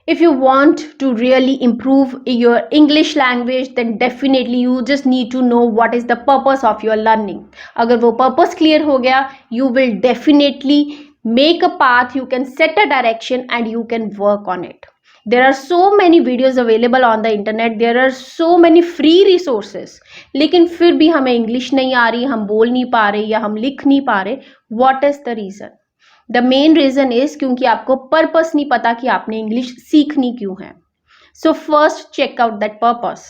If you want to really improve your English language, then definitely you just need to know what is the purpose of your learning. अगर वो purpose clear हो गया, you will definitely make a path, you can set a direction and you can work on it. There are so many videos available on the internet, there are so many free resources, लेकिन फिर भी हमें English नहीं आ रही, हम बोल नहीं पा रहे या हम लिख नहीं पा रहे. What is the reason? The main reason is क्योंकि आपको पर्पस नहीं पता कि आपने इंग्लिश सीखनी क्यों है. So first check out that purpose.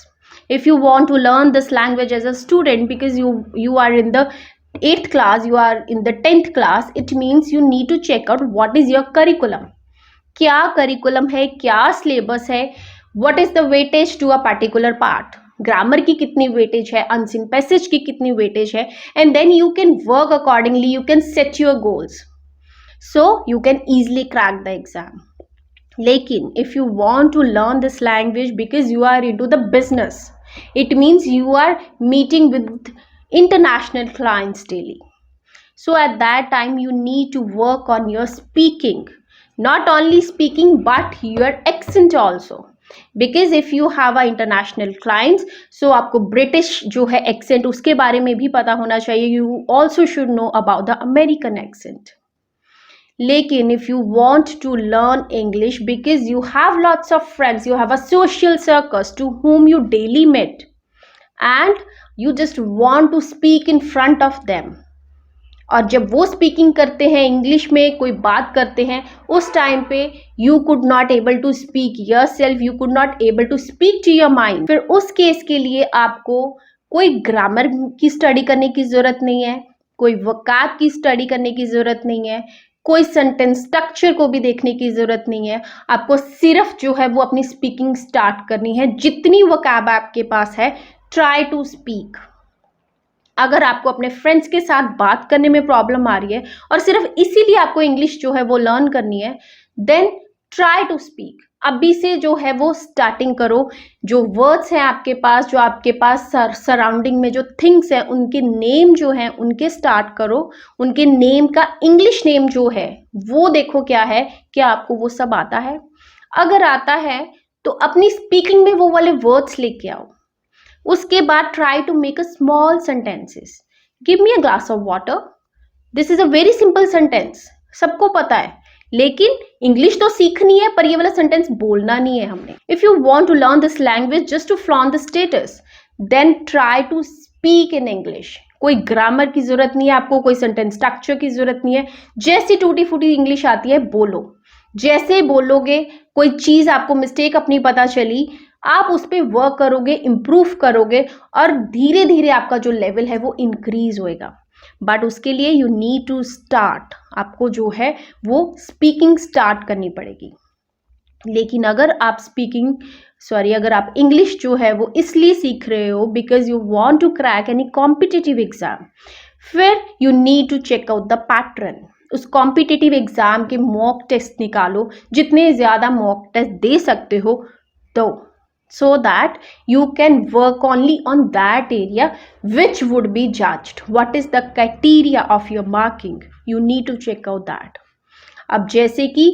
If you want to learn this language as a student because you are in the 8th class, you are in the 10th class, it means you need to check out what is your curriculum. क्या curriculum है, क्या syllabus है, what is the weightage to a particular part, grammar की कितनी weightage है, unseen passage की कितनी weightage है, and then you can work accordingly, you can set your goals. So you can easily crack the exam. Lekin if you want to learn this language because you are into the business, it means you are meeting with international clients daily. So at that time you need to work on your speaking, not only speaking but your accent also. Because if you have a international clients, so आपको British जो है accent उसके बारे में भी पता होना चाहिए. You also should know about the American accent. लेकिन if you want to learn English because you have lots of friends, you have a social circus to whom you daily meet and you just want to speak in front of them, और जब वो speaking करते हैं English में, कोई बात करते हैं, उस टाइम पे you could not able to speak yourself, you could not able to speak to your mind. फिर उस केस के लिए आपको कोई ग्रामर की स्टडी करने की ज़रूरत नहीं है, कोई वकाब की स्टडी करने की ज़रूरत नहीं है, कोई सेंटेंस स्ट्रक्चर को भी देखने की ज़रूरत नहीं है. आपको सिर्फ जो है वो अपनी स्पीकिंग स्टार्ट करनी है. जितनी वकाब आपके पास है, ट्राई टू स्पीक. अगर आपको अपने फ्रेंड्स के साथ बात करने में प्रॉब्लम आ रही है और सिर्फ इसीलिए आपको इंग्लिश जो है वो लर्न करनी है, देन ट्राई टू स्पीक. अभी से जो है वो स्टार्टिंग करो. जो वर्ड्स हैं आपके पास, जो आपके पास सराउंडिंग में जो थिंग्स हैं, उनके नेम जो हैं उनके स्टार्ट करो. उनके नेम का इंग्लिश नेम जो है वो देखो क्या है, क्या आपको वो सब आता है. अगर आता है तो अपनी स्पीकिंग में वो वाले वर्ड्स लेके आओ. उसके बाद try to make a small sentences. Give me a glass of water. This is a very simple sentence, सबको पता है, लेकिन इंग्लिश तो सीखनी है पर ये वाला सेंटेंस बोलना नहीं है हमने. If you want to learn this language just to flaunt the status, then try to speak in English. कोई ग्रामर की जरूरत नहीं है आपको, कोई सेंटेंस स्ट्रक्चर की जरूरत नहीं है. जैसी टूटी फूटी इंग्लिश आती है बोलो. जैसे बोलोगे, कोई चीज आपको मिस्टेक अपनी पता चली, आप उस पर वर्क करोगे, इम्प्रूव करोगे और धीरे धीरे आपका जो लेवल है वो इंक्रीज होएगा. बट उसके लिए यू नीड टू स्टार्ट. आपको जो है वो स्पीकिंग स्टार्ट करनी पड़ेगी. लेकिन अगर आप इंग्लिश जो है वो इसलिए सीख रहे हो because you want to crack any competitive exam, फिर you need to check out the pattern. उस कॉम्पिटिटिव एग्जाम के मॉक टेस्ट निकालो, जितने ज़्यादा मॉक टेस्ट दे सकते हो तो, so that you can work only on that area which would be judged. What is the criteria of your marking? You need to check out that. अब जैसे कि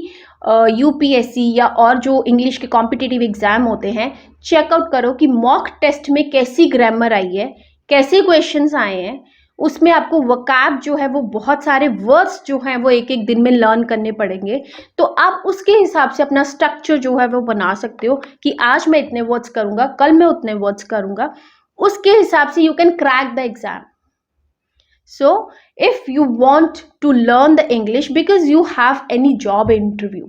यूपीएससी या और जो इंग्लिश के कॉम्पिटिटिव एग्जाम होते हैं, चेकआउट करो कि मॉक टेस्ट में कैसी ग्रामर आई है, कैसे क्वेश्चंस आए हैं. उसमें आपको वकाब जो है वो बहुत सारे वर्ड्स जो हैं वो एक एक दिन में लर्न करने पड़ेंगे. तो आप उसके हिसाब से अपना स्ट्रक्चर जो है वो बना सकते हो कि आज मैं इतने वर्ड्स करूंगा, कल मैं उतने वर्ड्स करूंगा. उसके हिसाब से you can crack the exam. So if you want to learn the English because you have any job interview,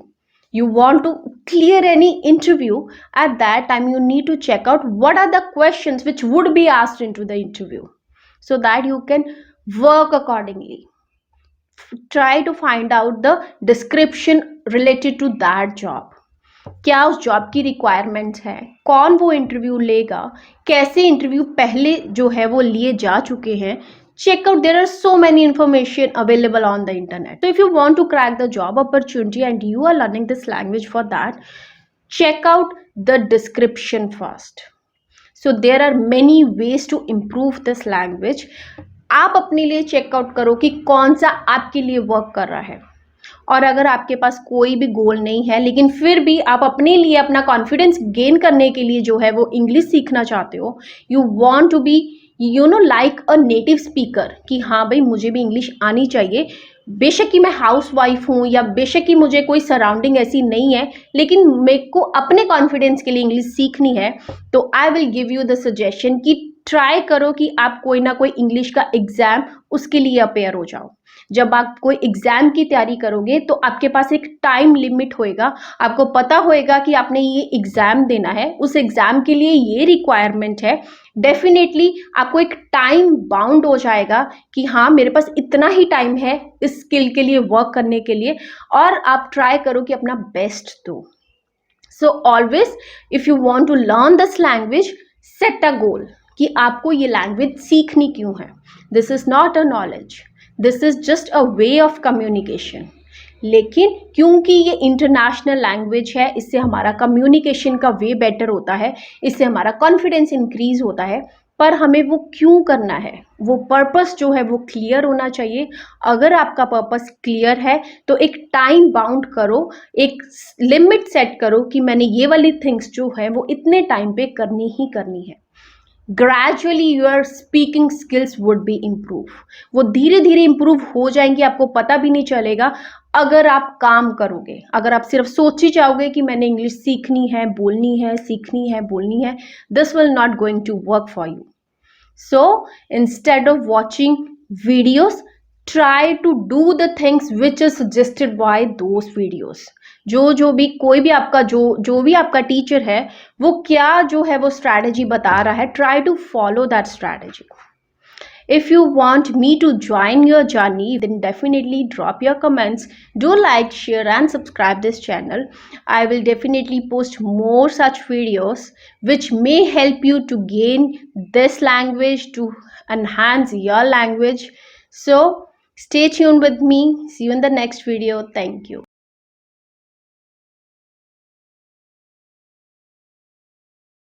you want to clear any interview, at that time you need to check out what are the questions which would be asked into the interview, so that you can work accordingly. Try to find out the description related to that job. क्या उस job की requirements है, कौन वो interview लेगा, कैसे interview पहले जो है वो लिए जा चुके हैं. Check out, there are so many information available on the internet. So if you want to crack the job opportunity and you are learning this language, for that check out the description first. So there are many ways to improve this language. आप अपने लिए checkout करो कि कौन सा आपके लिए work कर रहा है. और अगर आपके पास कोई भी गोल नहीं है लेकिन फिर भी आप अपने लिए अपना कॉन्फिडेंस गेन करने के लिए जो है वो इंग्लिश सीखना चाहते हो, you want to be like a native speaker, कि हाँ भाई मुझे भी इंग्लिश आनी चाहिए, बेशक कि मैं हाउस वाइफ हूँ या बेशक कि मुझे कोई सराउंडिंग ऐसी नहीं है, लेकिन मेरे को अपने कॉन्फिडेंस के लिए इंग्लिश सीखनी है, तो I will give you the suggestion कि ट्राई करो कि आप कोई ना कोई इंग्लिश का एग्जाम उसके लिए अपेयर हो जाओ। जब आप कोई एग्जाम की तैयारी करोगे तो आपके पास एक टाइम लिमिट होएगा, आपको पता होएगा कि आपने ये एग्जाम देना है, उस एग्जाम के लिए ये रिक्वायरमेंट है, डेफिनेटली आपको एक टाइम बाउंड हो जाएगा कि हाँ मेरे पास इतना ही टाइम है इस स्किल के लिए वर्क करने के लिए, और आप ट्राई करो कि अपना बेस्ट दो। So always if you want to learn this language, set a goal कि आपको ये लैंग्वेज सीखनी क्यों है। This is not a knowledge, this is just a way of communication. लेकिन क्योंकि ये इंटरनेशनल लैंग्वेज है, इससे हमारा कम्युनिकेशन का वे बेटर होता है, इससे हमारा कॉन्फिडेंस इंक्रीज होता है, पर हमें वो क्यों करना है, वो पर्पस जो है वो क्लियर होना चाहिए। अगर आपका पर्पस क्लियर है तो एक टाइम बाउंड करो, एक लिमिट सेट करो कि मैंने ये वाली थिंग्स जो है वो इतने टाइम पे करनी ही करनी है। Gradually your speaking skills would be improve, वो धीरे धीरे इम्प्रूव हो जाएंगी, आपको पता भी नहीं चलेगा अगर आप काम करोगे। अगर आप सिर्फ सोच ही जाओगे कि मैंने इंग्लिश सीखनी है, बोलनी है, सीखनी है, बोलनी है, this will not going to work for you. So instead of watching videos, try to do the things which is suggested by those videos. जो भी कोई भी आपका जो भी आपका टीचर है वो क्या जो है वो स्ट्रैटेजी बता रहा है, try to follow that strategy. If you want me to join your journey, then definitely drop your comments. Do like, share and subscribe this channel. I will definitely post more such videos which may help you to gain this language, to enhance your language. So stay tuned with me. See you in the next video. Thank you.